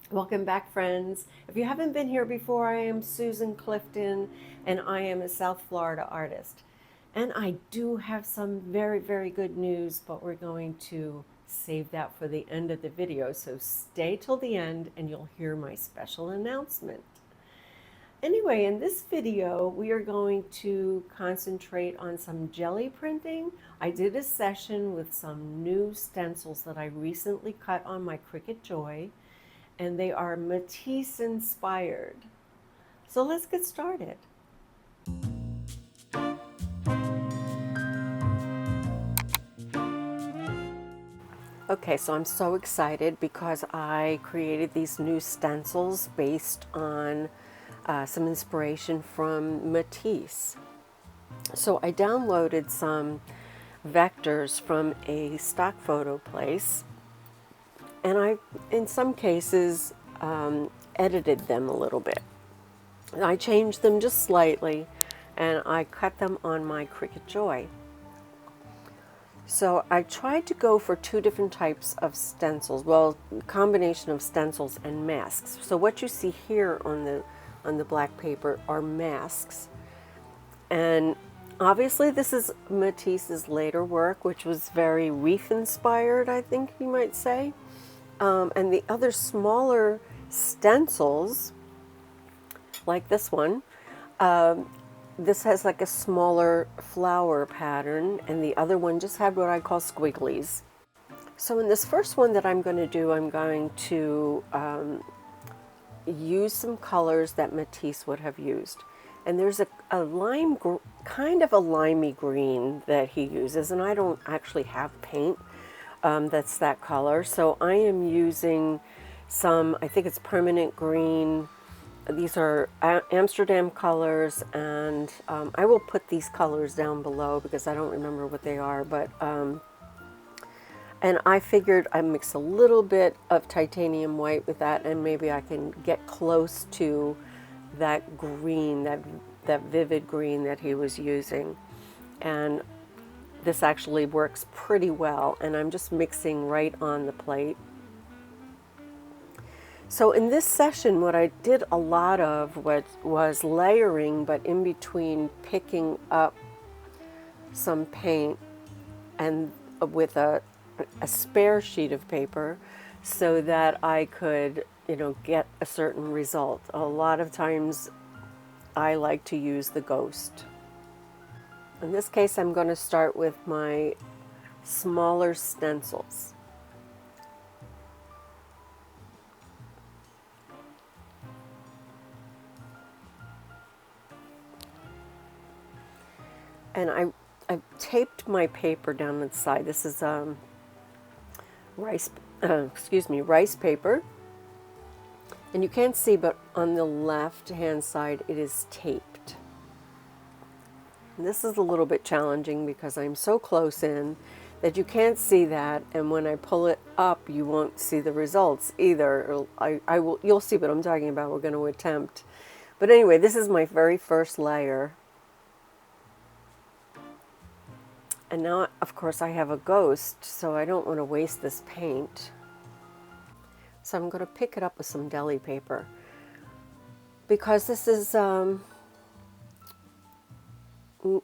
Welcome back, friends. If you haven't been here before, I am Susan Clifton and I am a South Florida artist. And I do have some very, very good news, but we're going to save that for the end of the video. So stay till the end and you'll hear my special announcement. Anyway, in this video, we are going to concentrate on some jelly printing. I did a session with some new stencils that I recently cut on my Cricut Joy, and they are Matisse inspired. So let's get started. Okay, so I'm so excited because I created these new stencils based on some inspiration from Matisse. So I downloaded some vectors from a stock photo place, and I, in some cases, edited them a little bit. I changed them just slightly, and I cut them on my Cricut Joy. So I tried to go for two different types of stencils, well, combination of stencils and masks. So what you see here on the black paper are masks. And obviously this is Matisse's later work, which was very wreath inspired, I think you might say. And the other smaller stencils, like this one, this has like a smaller flower pattern, and the other one just had what I call squigglies. So in this first one that I'm going to do, I'm going to use some colors that Matisse would have used. And there's a lime, kind of a limey green that he uses, and I don't actually have paint that's that color. So I am using some, I think it's permanent green. These are Amsterdam colors, and I will put these colors down below because I don't remember what they are, but and I figured I'd mix a little bit of titanium white with that, and maybe I can get close to that green, that vivid green that he was using. And this actually works pretty well, and I'm just mixing right on the plate. So in this session, what I did a lot of was layering, but in between picking up some paint and with a spare sheet of paper so that I could, get a certain result. A lot of times I like to use the ghost. In this case, I'm going to start with my smaller stencils. And I've taped my paper down the side. This is rice paper. And you can't see, but on the left-hand side, it is taped. And this is a little bit challenging because I'm so close in that you can't see that, and when I pull it up, you won't see the results either. You'll see what I'm talking about. We're going to attempt. But anyway, this is my very first layer. And now, of course, I have a ghost, so I don't want to waste this paint. So I'm going to pick it up with some deli paper. Because this is,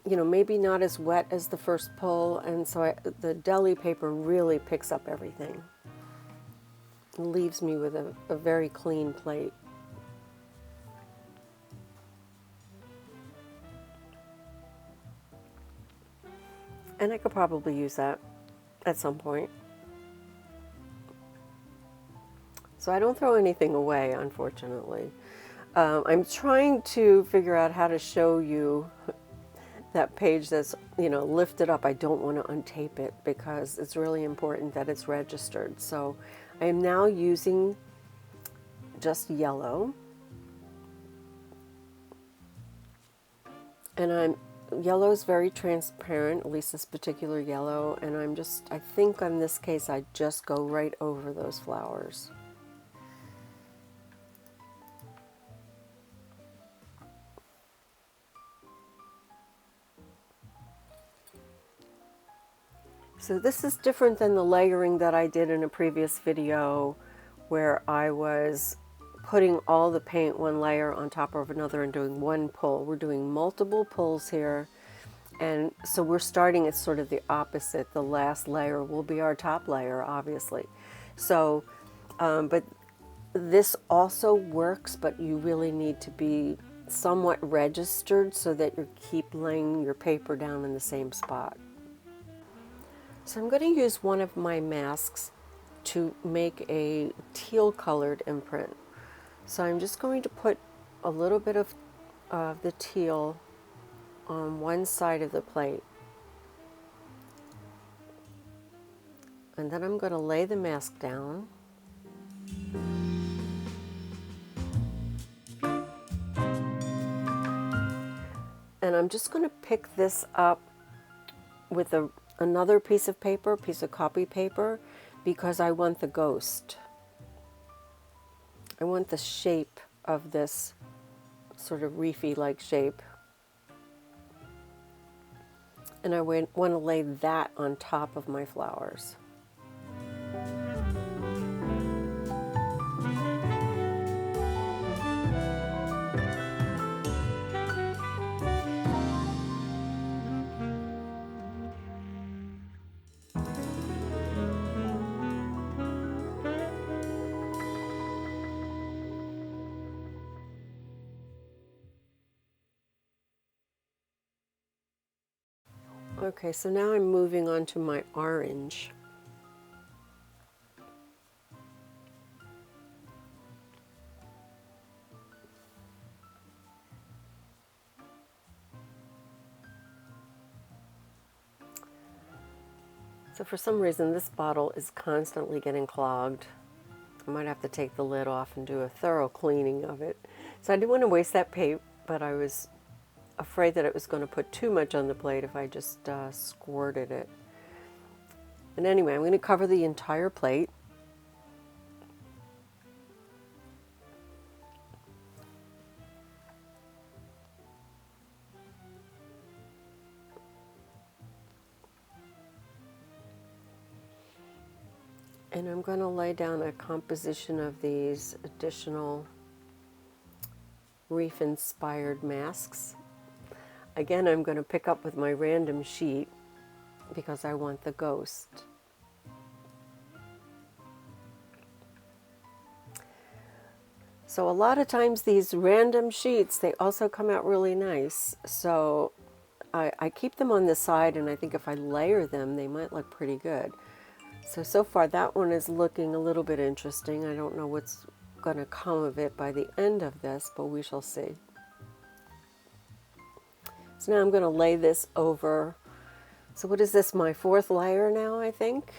maybe not as wet as the first pull, and so the deli paper really picks up everything. It leaves me with a very clean plate. And I could probably use that at some point. So I don't throw anything away, unfortunately. I'm trying to figure out how to show you that page that's, lifted up. I don't want to untape it because it's really important that it's registered. So I am now using just yellow. And yellow is very transparent, at least this particular yellow, and I think in this case I just go right over those flowers. So this is different than the layering that I did in a previous video where I was putting all the paint one layer on top of another and doing one pull. We're doing multiple pulls here. And so we're starting at sort of the opposite. The last layer will be our top layer, obviously. So, but this also works, but you really need to be somewhat registered so that you keep laying your paper down in the same spot. So I'm going to use one of my masks to make a teal colored imprint. So I'm just going to put a little bit of the teal on one side of the plate. And then I'm going to lay the mask down. And I'm just going to pick this up with another piece of paper, piece of copy paper, because I want the ghost. I want the shape of this sort of reefy-like shape. And I want to lay that on top of my flowers. Okay, so now I'm moving on to my orange. So for some reason this bottle is constantly getting clogged. I might have to take the lid off and do a thorough cleaning of it. So I didn't want to waste that paint, but I was afraid that it was going to put too much on the plate if I just squirted it. And anyway, I'm going to cover the entire plate. And I'm going to lay down a composition of these additional reef-inspired masks. Again, I'm going to pick up with my random sheet because I want the ghost. So a lot of times these random sheets, they also come out really nice. So I keep them on the side, and I think if I layer them, they might look pretty good. So far that one is looking a little bit interesting. I don't know what's going to come of it by the end of this, but we shall see. So now I'm going to lay this over. So what is this, my fourth layer now, I think?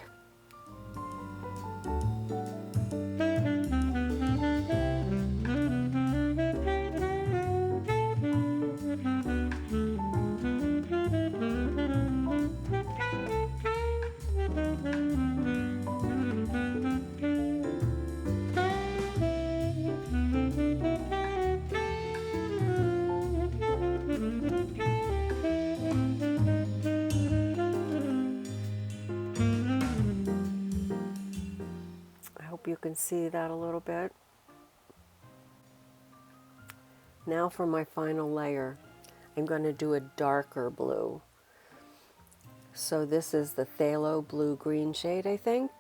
You can see that a little bit. Now for my final layer, I'm going to do a darker blue. So this is the Phthalo blue-green shade, I think,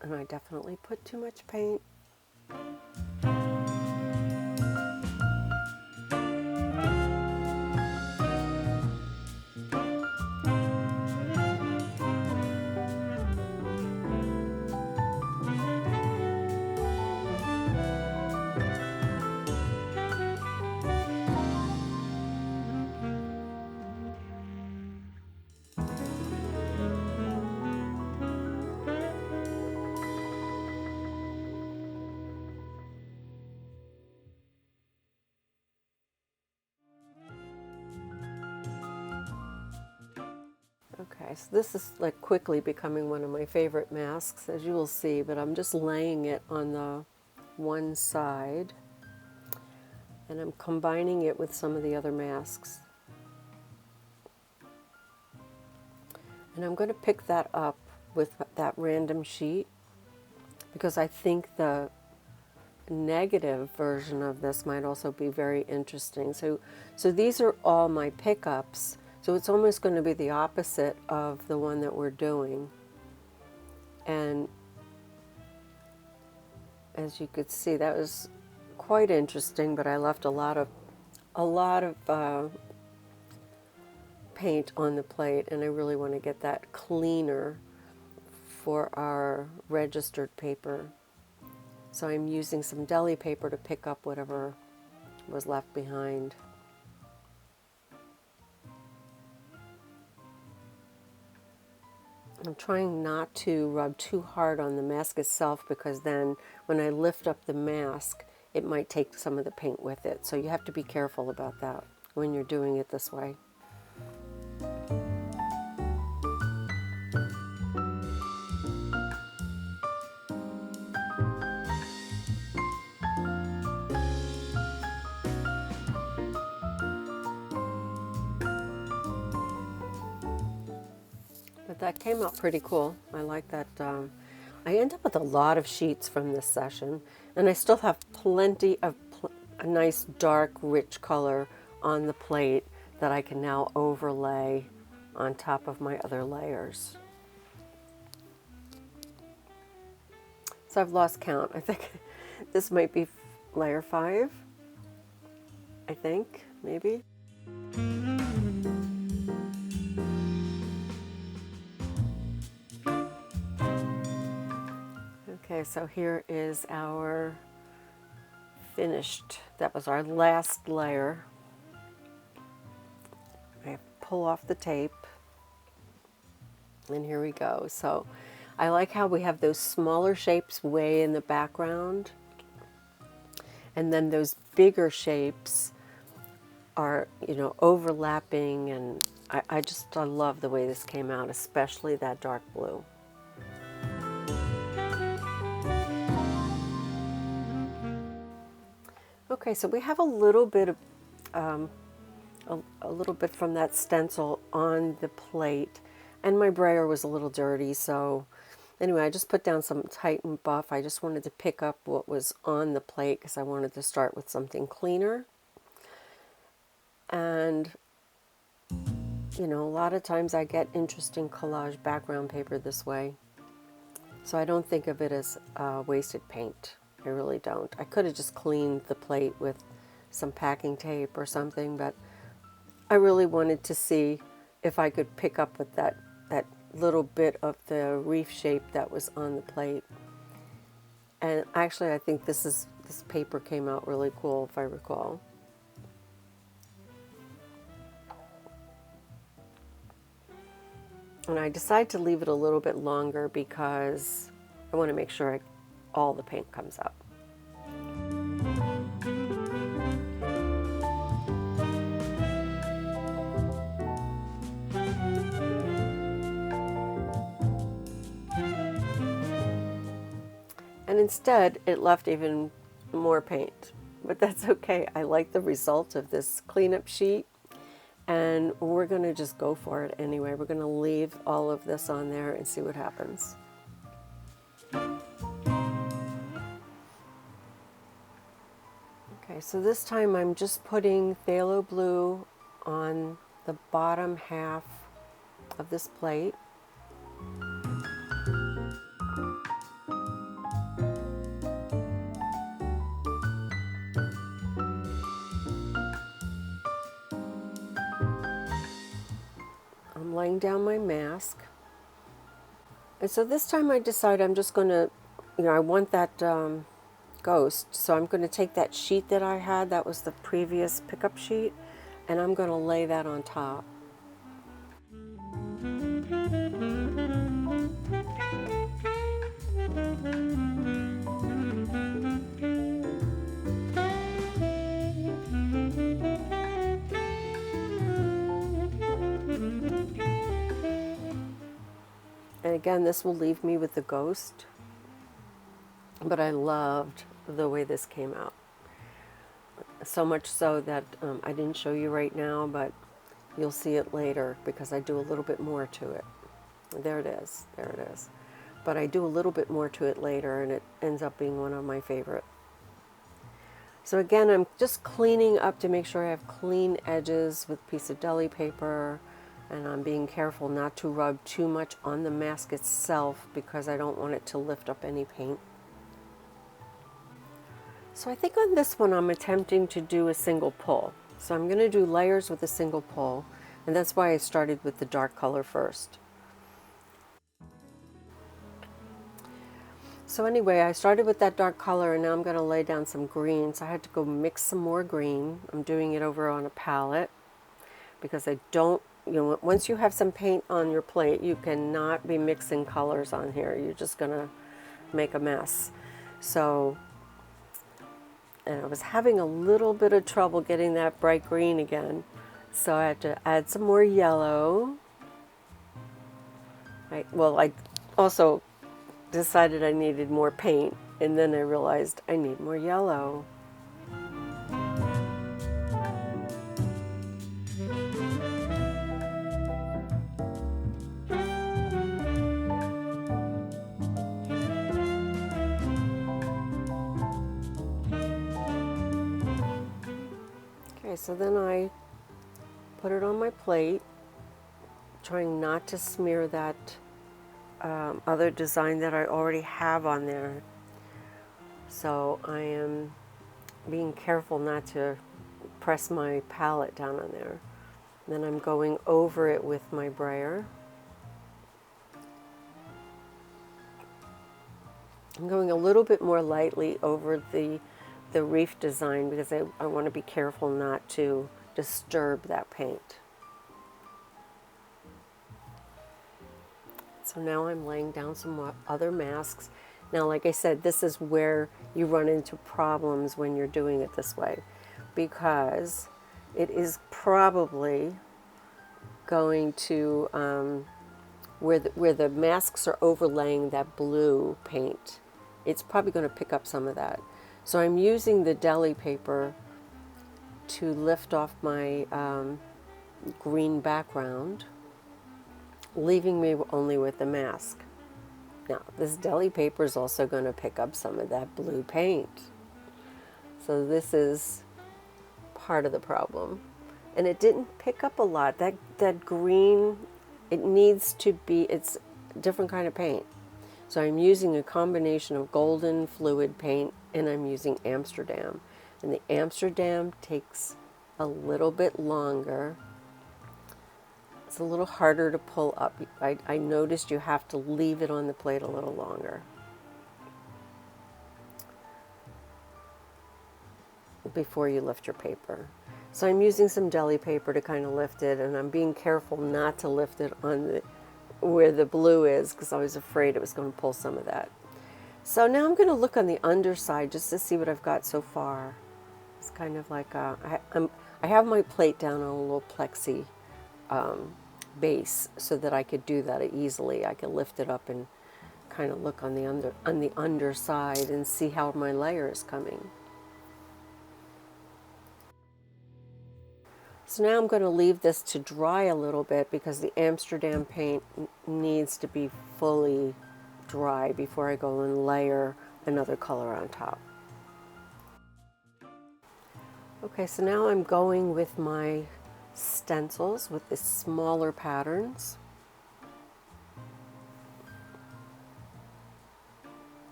and I definitely put too much paint. Okay, so this is like quickly becoming one of my favorite masks, as you will see, but I'm just laying it on the one side, and I'm combining it with some of the other masks. And I'm going to pick that up with that random sheet, because I think the negative version of this might also be very interesting. So these are all my pickups. So it's almost going to be the opposite of the one that we're doing. And as you could see, that was quite interesting, but I left a lot of paint on the plate, and I really want to get that cleaner for our registered paper. So I'm using some deli paper to pick up whatever was left behind. I'm trying not to rub too hard on the mask itself, because then when I lift up the mask, it might take some of the paint with it. So you have to be careful about that when you're doing it this way. But that came out pretty cool. I like that. I end up with a lot of sheets from this session, and I still have plenty of a nice dark rich color on the plate that I can now overlay on top of my other layers. So I've lost count. I think this might be layer 5. I think, maybe. Okay, so here is our finished. That was our last layer. I pull off the tape, and here we go. So I like how we have those smaller shapes way in the background, and then those bigger shapes are, you know, overlapping, and I love the way this came out, especially that dark blue. Okay, so we have a little bit of a little bit from that stencil on the plate, and my brayer was a little dirty, so anyway, I just put down some Titan Buff. I just wanted to pick up what was on the plate because I wanted to start with something cleaner. And you know, a lot of times I get interesting collage background paper this way, so I don't think of it as wasted paint. I really don't. I could have just cleaned the plate with some packing tape or something, but I really wanted to see if I could pick up with that little bit of the reef shape that was on the plate. And actually, I think this paper came out really cool, if I recall. And I decided to leave it a little bit longer because I want to make sure all the paint comes out. And instead, it left even more paint. But that's okay. I like the result of this cleanup sheet. And we're going to just go for it anyway. We're going to leave all of this on there and see what happens. Okay, so this time I'm just putting phthalo blue on the bottom half of this plate. I'm laying down my mask. And so this time I decide I'm just going to, you know, I want that ghost. So I'm going to take that sheet that I had, that was the previous pickup sheet, and I'm going to lay that on top. And again, this will leave me with the ghost, but I loved the way this came out. So much so that I didn't show you right now, but you'll see it later because I do a little bit more to it. There it is, there it is. But I do a little bit more to it later, and it ends up being one of my favorite. So again, I'm just cleaning up to make sure I have clean edges with a piece of deli paper, and I'm being careful not to rub too much on the mask itself because I don't want it to lift up any paint. So I think on this one I'm attempting to do a single pull. So I'm going to do layers with a single pull, and that's why I started with the dark color first. So anyway, I started with that dark color, and now I'm going to lay down some green. So I had to go mix some more green. I'm doing it over on a palette because I don't, once you have some paint on your plate, you cannot be mixing colors on here. You're just going to make a mess. So, and I was having a little bit of trouble getting that bright green again. So I had to add some more yellow. I also decided I needed more paint, and then I realized I need more yellow. Okay, so then I put it on my plate, trying not to smear that other design that I already have on there. So I am being careful not to press my palette down on there. Then I'm going over it with my brayer. I'm going a little bit more lightly over the reef design because I want to be careful not to disturb that paint. So now I'm laying down some other masks. Now, like I said, this is where you run into problems when you're doing it this way, because it is probably going to, where the masks are overlaying that blue paint, it's probably going to pick up some of that. So I'm using the deli paper to lift off my green background, leaving me only with the mask. Now, this deli paper is also going to pick up some of that blue paint. So this is part of the problem. And it didn't pick up a lot. That green, it needs to be, it's a different kind of paint. So I'm using a combination of golden fluid paint, and I'm using Amsterdam. And the Amsterdam takes a little bit longer. It's a little harder to pull up. I noticed you have to leave it on the plate a little longer before you lift your paper. So I'm using some deli paper to kind of lift it, and I'm being careful not to lift it on where the blue is because I was afraid it was going to pull some of that. So now I'm going to look on the underside just to see what I've got so far. It's kind of like I have my plate down on a little plexi base so that I could do that easily. I could lift it up and kind of look on the underside and see how my layer is coming. So now I'm going to leave this to dry a little bit because the Amsterdam paint needs to be fully dry before I go and layer another color on top. Okay, so now I'm going with my stencils with the smaller patterns.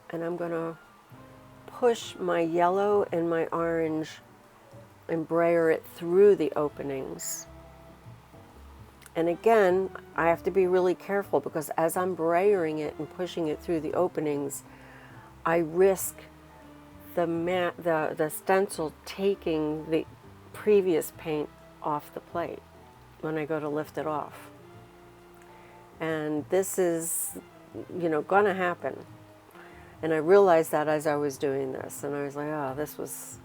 And I'm going to push my yellow and my orange and brayer it through the openings. And again, I have to be really careful because as I'm brayering it and pushing it through the openings, I risk the stencil taking the previous paint off the plate when I go to lift it off. And this is, gonna happen. And I realized that as I was doing this, and I was like, oh, this was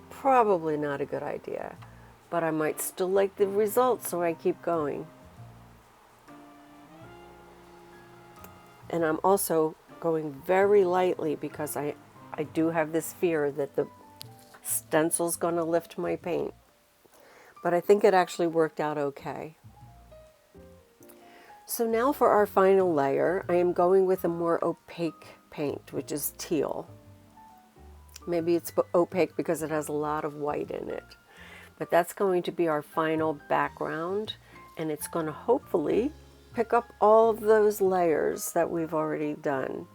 probably not a good idea, but I might still like the results, so I keep going. And I'm also going very lightly because I do have this fear that the stencil's going to lift my paint. But I think it actually worked out okay. So now for our final layer, I am going with a more opaque paint, which is teal. Maybe it's opaque because it has a lot of white in it. But that's going to be our final background, and it's going to hopefully pick up all of those layers that we've already done.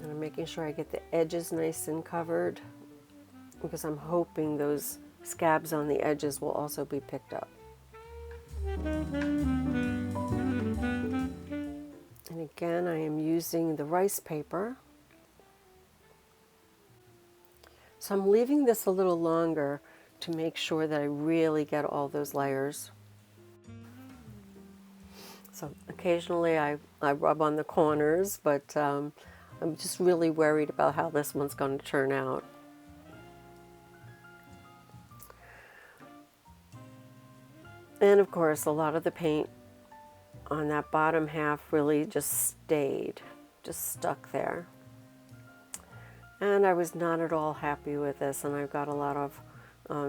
And I'm making sure I get the edges nice and covered, because I'm hoping those scabs on the edges will also be picked up. And again, I am using the rice paper. So I'm leaving this a little longer to make sure that I really get all those layers. So occasionally I rub on the corners, but I'm just really worried about how this one's going to turn out. And of course, a lot of the paint on that bottom half really just stuck there. And I was not at all happy with this, and I've got a lot of,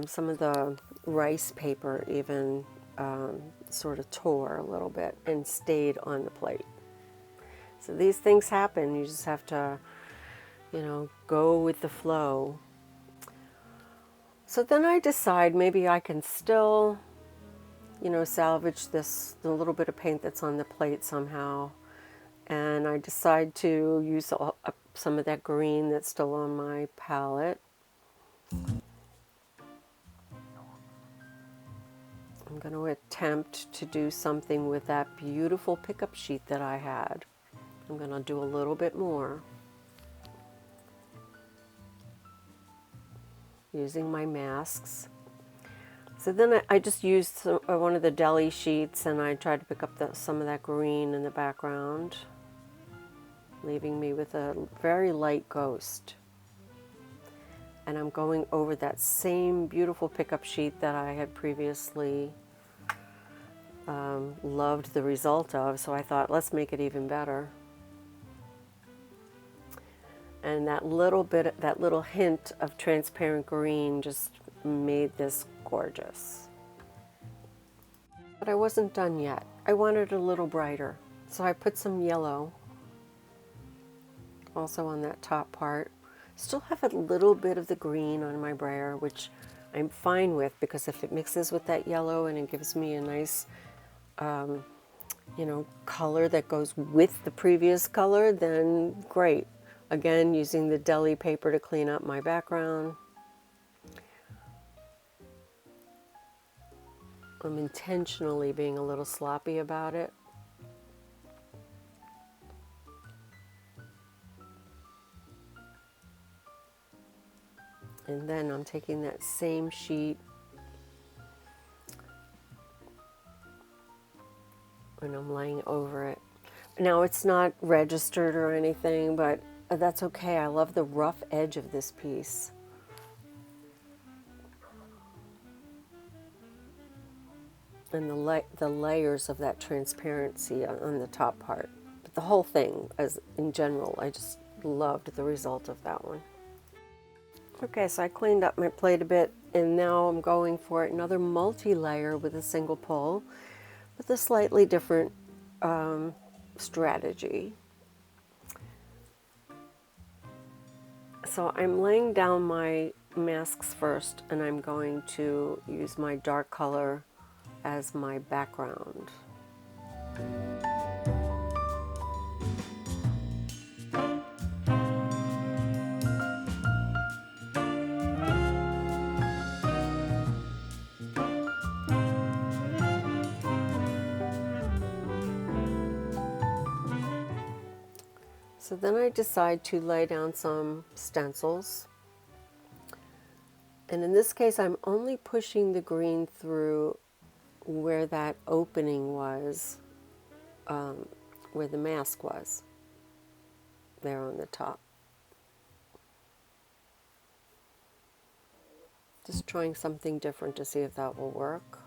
some of the rice paper even sort of tore a little bit and stayed on the plate. So these things happen, you just have to, you know, go with the flow. So then I decide maybe I can still, you know, salvage the little bit of paint that's on the plate somehow. And I decide to use some of that green that's still on my palette. I'm going to attempt to do something with that beautiful pickup sheet that I had. I'm going to do a little bit more using my masks. So then I just used one of the deli sheets, and I tried to pick up some of that green in the background, leaving me with a very light ghost. And I'm going over that same beautiful pickup sheet that I had previously loved the result of, so I thought, let's make it even better. And that little hint of transparent green just made this gorgeous. But I wasn't done yet. I wanted a little brighter, so I put some yellow also on that top part. Still have a little bit of the green on my brayer, which I'm fine with, because if it mixes with that yellow and it gives me a nice you know, color that goes with the previous color, then great. Again, using the deli paper to clean up my background. I'm intentionally being a little sloppy about it. And then I'm taking that same sheet and I'm laying over it. Now, it's not registered or anything, but that's okay. I love the rough edge of this piece. And the layers of that transparency on the top part. But the whole thing, as in general, I just loved the result of that one. Okay, so I cleaned up my plate a bit, and now I'm going for another multi-layer with a single pull, with a slightly different strategy. So I'm laying down my masks first, and I'm going to use my dark color as my background. So then I decide to lay down some stencils. And in this case, I'm only pushing the green through where that opening was, where the mask was, there on the top. Just trying something different to see if that will work.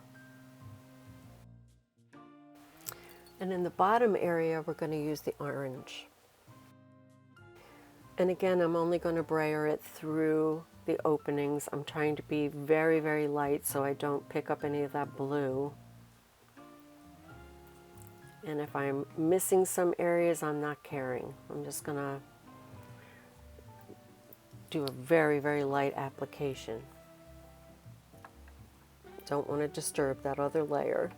And in the bottom area, we're going to use the orange. And again, I'm only going to brayer it through the openings. I'm trying to be very, very light so I don't pick up any of that blue. And if I'm missing some areas, I'm not caring. I'm just gonna do a very, very light application. Don't want to disturb that other layer.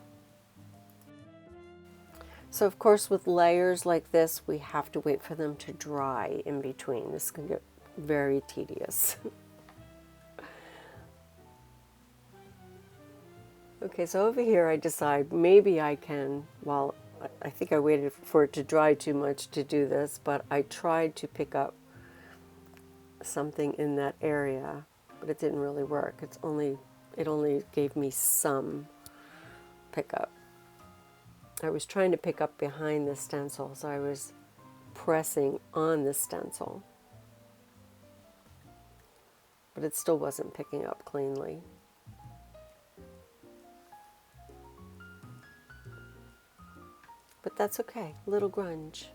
So of course with layers like this, we have to wait for them to dry in between. This can get very tedious. Okay, so over here I decide maybe I can, well, I think I waited for it to dry too much to do this, but I tried to pick up something in that area, but it didn't really work. It only gave me some pickup. I was trying to pick up behind the stencil, so I was pressing on the stencil, but it still wasn't picking up cleanly. But that's okay, a little grunge.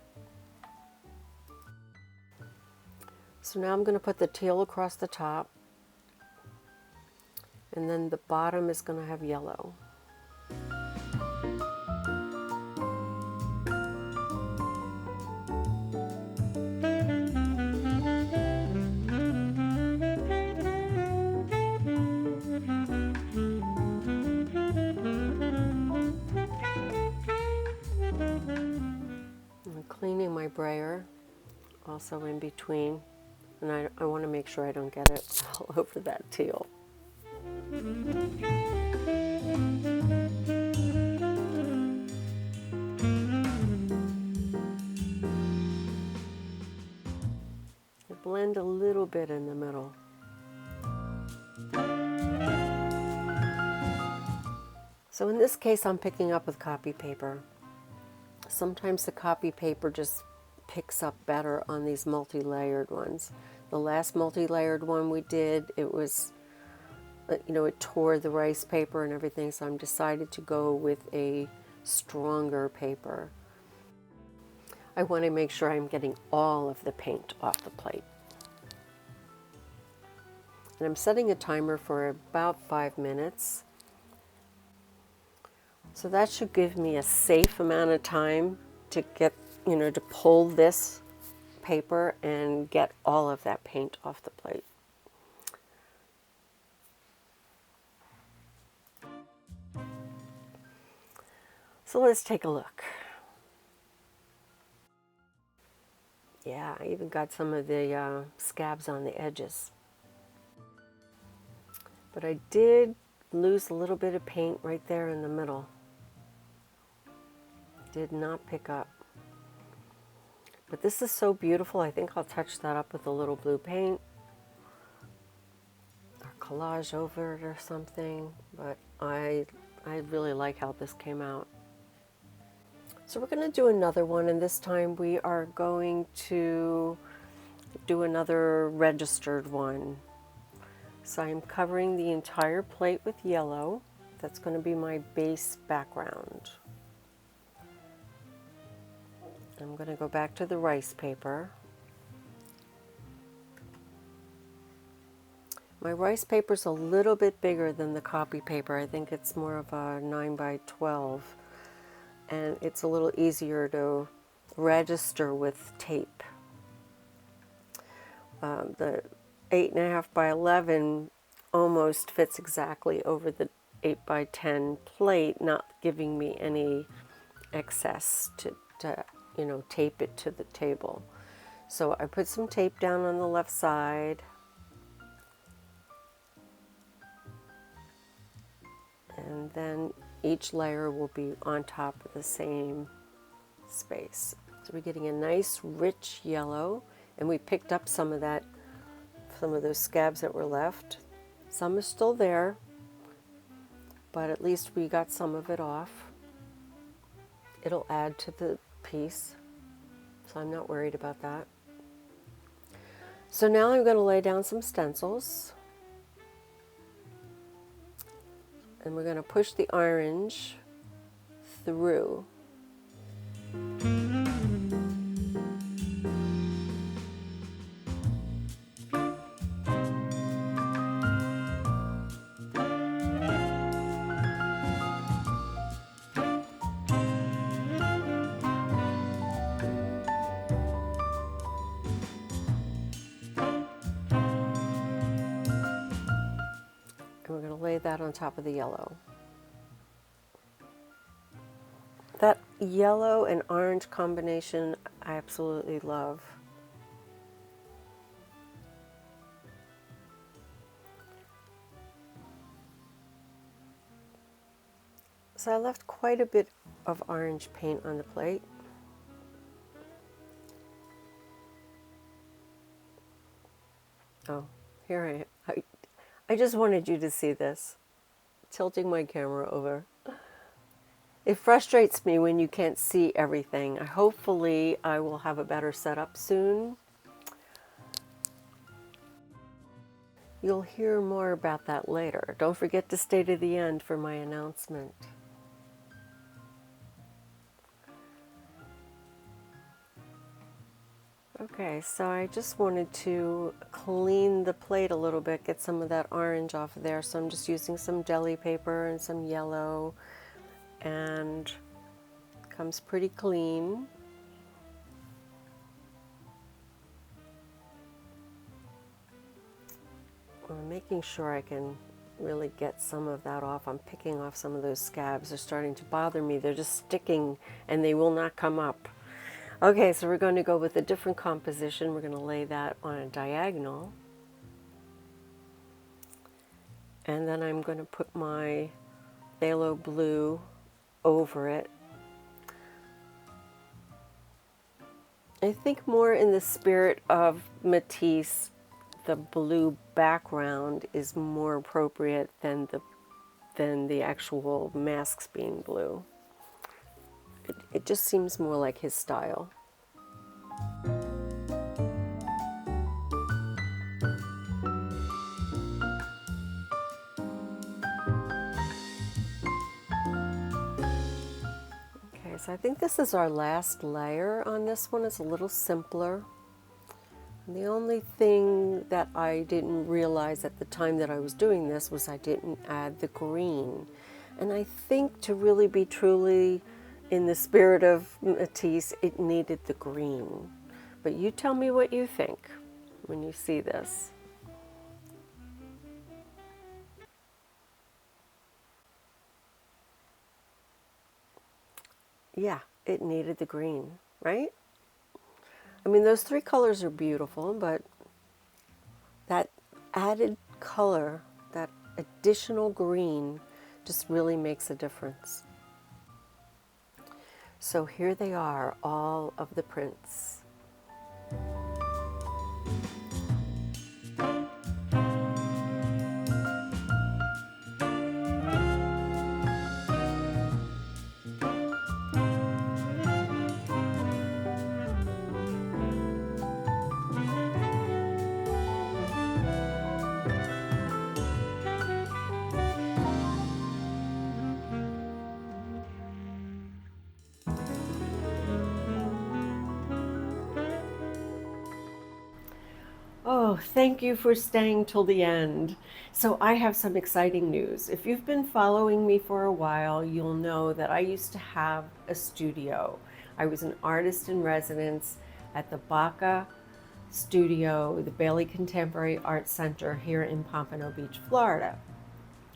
So now I'm going to put the teal across the top, and then the bottom is going to have yellow. I'm cleaning my brayer also in between, and I want to make sure I don't get it all over that teal. I blend a little bit in the middle. So in this case, I'm picking up with copy paper. Sometimes the copy paper just picks up better on these multi-layered ones. The last multi-layered one we did, it was, you know, it tore the rice paper and everything, so I decided to go with a stronger paper. I want to make sure I'm getting all of the paint off the plate. And I'm setting a timer for about 5 minutes. So that should give me a safe amount of time to get, you know, to pull this paper and get all of that paint off the plate. So let's take a look. Yeah, I even got some of the scabs on the edges. But I did lose a little bit of paint right there in the middle. Did not pick up. But this is so beautiful. I think I'll touch that up with a little blue paint or collage over it or something. But I really like how this came out. So we're going to do another one, and this time we are going to do another registered one. So I'm covering the entire plate with yellow. That's going to be my base background. I'm going to go back to the rice paper. My rice paper is a little bit bigger than the copy paper. I think it's more of a 9 by 12, and it's a little easier to register with tape. The 8.5 by 11 almost fits exactly over the 8 by 10 plate, not giving me any excess to you know, tape it to the table. So I put some tape down on the left side, and then each layer will be on top of the same space. So we're getting a nice rich yellow, and we picked up some of that, some of those scabs that were left. Some is still there, but at least we got some of it off. It'll add to the piece, so I'm not worried about that. So now I'm going to lay down some stencils, and we're going to push the orange through. that on top of the yellow. That yellow and orange combination I absolutely love. So I left quite a bit of orange paint on the plate. Oh, here I just wanted you to see this. Tilting my camera over. It frustrates me when you can't see everything. Hopefully I will have a better setup soon. You'll hear more about that later. Don't forget to stay to the end for my announcement. Okay, so I just wanted to clean the plate a little bit, get some of that orange off of there. So I'm just using some deli paper and some yellow, and it comes pretty clean. I'm making sure I can really get some of that off. I'm picking off some of those scabs. They're starting to bother me. They're just sticking and they will not come up. Okay, so we're going to go with a different composition. We're going to lay that on a diagonal. And then I'm going to put my phthalo blue over it. I think more in the spirit of Matisse, the blue background is more appropriate than the actual masks being blue. It just seems more like his style. Okay, so I think this is our last layer on this one. It's a little simpler. And the only thing that I didn't realize at the time that I was doing this was I didn't add the green. And I think to really be truly in the spirit of Matisse, it needed the green. But you tell me what you think when you see this. Yeah, it needed the green, right? I mean, those three colors are beautiful, but that added color, that additional green, just really makes a difference. So here they are, all of the prints. Oh, thank you for staying till the end. So I have some exciting news. If you've been following me for a while, you'll know that I used to have a studio. I was an artist in residence at the Baca Studio, the Bailey Contemporary Art Center here in Pompano Beach, Florida.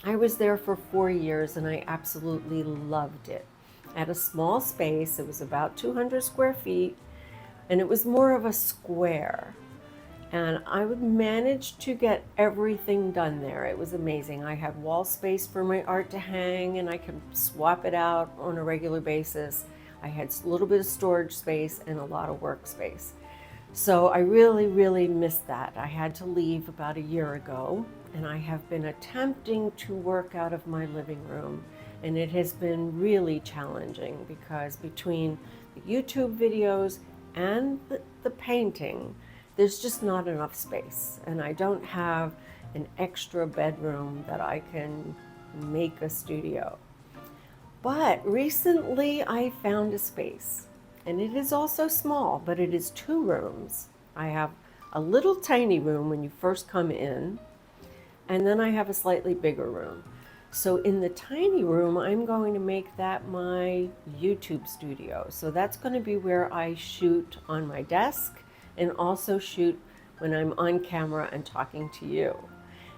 I was there for 4 years and I absolutely loved it. I had a small space, it was about 200 square feet, and it was more of a square. And I would manage to get everything done there. It was amazing. I had wall space for my art to hang and I could swap it out on a regular basis. I had a little bit of storage space and a lot of workspace. So I really, really missed that. I had to leave about a year ago and I have been attempting to work out of my living room. And it has been really challenging because between the YouTube videos and the painting, there's just not enough space, and I don't have an extra bedroom that I can make a studio. But recently I found a space, and it is also small, but it is 2 rooms. I have a little tiny room when you first come in, and then I have a slightly bigger room. So in the tiny room, I'm going to make that my YouTube studio. So that's going to be where I shoot on my desk and also shoot when I'm on camera and talking to you.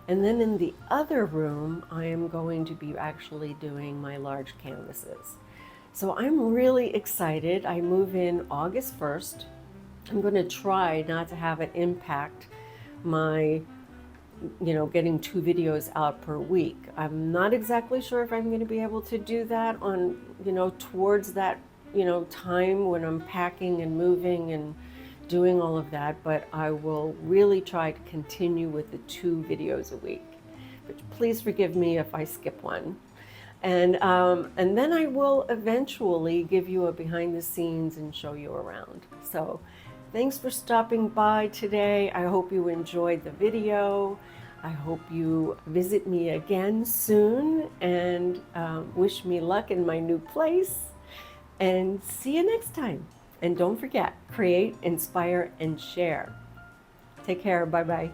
And then in the other room, I am going to be actually doing my large canvases. So I'm really excited. I move in August 1st. I'm going to try not to have it impact my, getting 2 videos out per week. I'm not exactly sure if I'm going to be able to do that on, towards that, time when I'm packing and moving and doing all of that, but I will really try to continue with the 2 videos a week. But please forgive me if I skip one. And then I will eventually give you a behind the scenes and show you around. So thanks for stopping by today. I hope you enjoyed the video. I hope you visit me again soon, and wish me luck in my new place. And see you next time. And don't forget, create, inspire, and share. Take care. Bye-bye.